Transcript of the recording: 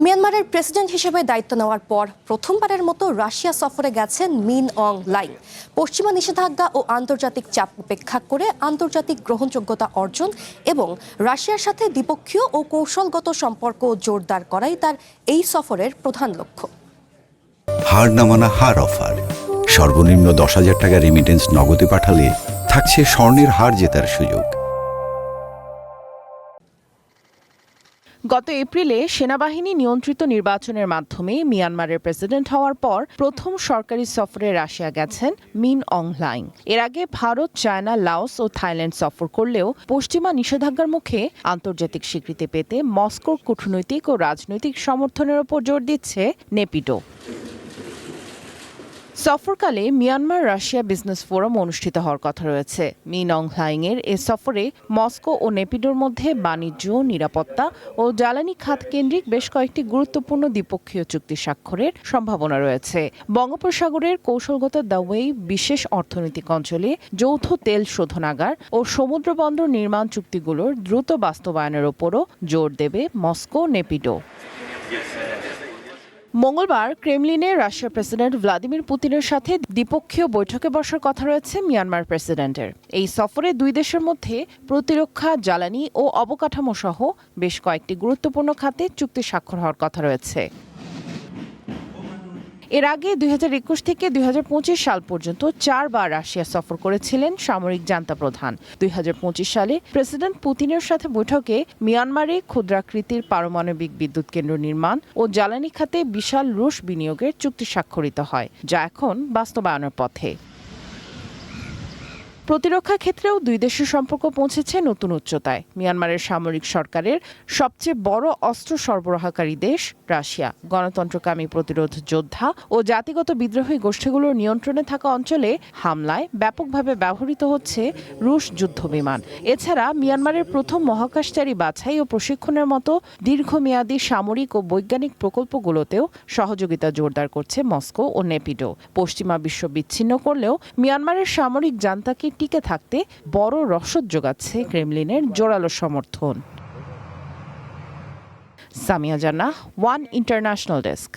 মিয়ানমারের প্রেসিডেন্ট হিসেবে দায়িত্ব নেওয়ার পর প্রথমবারের মতো রাশিয়া সফরে গেছেন মিন অং হ্লাইং। পশ্চিমা নিষেধাজ্ঞা ও আন্তর্জাতিক চাপ উপেক্ষা করে আন্তর্জাতিক গ্রহণযোগ্যতা অর্জন এবং রাশিয়ার সাথে দ্বিপক্ষীয় ও কৌশলগত সম্পর্ক জোরদার করাই তার এই সফরের প্রধান লক্ষ্য। হার না মানা হার অফার। সর্বনিম্ন 10,000 টাকা রেমিটেন্স নগদে পাঠালে থাকছে স্বর্ণের হার জেতার সুযোগ। গত এপ্রিলে সেনাবাহিনী নিয়ন্ত্রিত নির্বাচনের মাধ্যমে মিয়ানমারের প্রেসিডেন্ট হওয়ার পর প্রথম সরকারি সফরে রাশিয়া গেছেন মিন অং হ্লাইং। এর আগে ভারত, চায়না, লাওস ও থাইল্যান্ড সফর করলেও পশ্চিমা নিষেধাজ্ঞার মুখে আন্তর্জাতিক স্বীকৃতি পেতে মস্কোর কূটনৈতিক ও রাজনৈতিক সমর্থনের ওপর জোর দিচ্ছে নেপিডো। সফরকালে মিয়ানমার রাশিয়া বিজনেস ফোরাম অনুষ্ঠিত হওয়ার কথা রয়েছে। মিন অং হ্লাইংয়ের এ সফরে মস্কো ও নেপিডোর মধ্যে বাণিজ্য, নিরাপত্তা ও জ্বালানি খাত কেন্দ্রিক বেশ কয়েকটি গুরুত্বপূর্ণ দ্বিপক্ষীয় চুক্তি স্বাক্ষরের সম্ভাবনা রয়েছে। বঙ্গোপসাগরের কৌশলগত দাওয়েই বিশেষ অর্থনৈতিক অঞ্চলে যৌথ তেল শোধনাগার ও সমুদ্র বন্দর নির্মাণ চুক্তিগুলোর দ্রুত বাস্তবায়নের ওপরও জোর দেবে মস্কো নেপিডো। মঙ্গলবার ক্রেমলিনে রাশিয়ার প্রেসিডেন্ট ভ্লাদিমির পুতিনের সাথে দ্বিপক্ষীয় বৈঠকে বসার কথা রয়েছে মিয়ানমার প্রেসিডেন্টের। এই সফরে দুই দেশের মধ্যে প্রতিরক্ষা, জ্বালানি ও অবকাঠামো সহ বেশ কয়েকটি গুরুত্বপূর্ণ খাতে চুক্তি স্বাক্ষর হওয়ার কথা রয়েছে। এর আগে 2021 থেকে 2025 সাল পর্যন্ত 4 বার রাশিয়া সফর করেছিলেন সামরিক জান্তা প্রধান। 2025 সালে প্রেসিডেন্ট পুতিনের সাথে বৈঠকে মিয়ানমারে ক্ষুদ্রাকৃতির পারমাণবিক বিদ্যুৎ কেন্দ্র নির্মাণ ও জ্বালানি খাতে বিশাল রুশ বিনিয়োগের চুক্তি স্বাক্ষরিত হয়, যা এখন বাস্তবায়নের পথে। প্রতিরক্ষা ক্ষেত্রেও দুই দেশের সম্পর্ক পৌঁছেছে নতুন উচ্চতায়। মিয়ানমারের সামরিক সরকারের সবচেয়ে বড় অস্ত্র সরবরাহকারী দেশ রাশিয়া গণতন্ত্রকামী প্রতিরোধ যোদ্ধা ও জাতিগত বিদ্রোহী গোষ্ঠীগুলোর নিয়ন্ত্রণে থাকা অঞ্চলে হামলায় ব্যাপকভাবে ব্যবহৃত হচ্ছে রুশ যুদ্ধবিমান। এছাড়া মিয়ানমারের প্রথম মহাকাশচারী বাছাই ও প্রশিক্ষণের মতো দীর্ঘমেয়াদী সামরিক ও বৈজ্ঞানিক প্রকল্পগুলোতেও সহযোগিতা জোরদার করছে মস্কো ও নেপিডো। পশ্চিমা বিশ্ব বিচ্ছিন্ন করলেও মিয়ানমারের সামরিক জান্তাকে টিকে থাকতে বড় রসদ যোগাচ্ছে ক্রেমলিনের জোরালো সমর্থন। সামিয়া জান্নাহ, ওয়ান ইন্টারন্যাশনাল ডেস্ক।